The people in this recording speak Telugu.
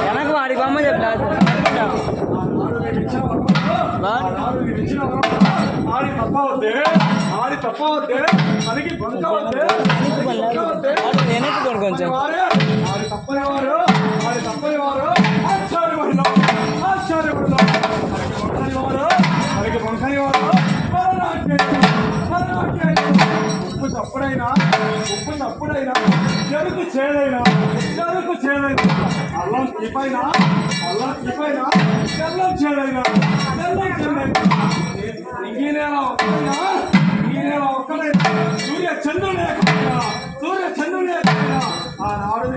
వెనక వాడి బొమ్మ చెప్పలేదు వెనక్కి కొంచెం తప్పుడైనా చెరుకు చేదైనా అల్లం తీపైనా బెల్లం చేదైనా ఈ నెల ఒక్కడైనా సూర్య చంద్రుడు లేకపోయినా ఆనాడు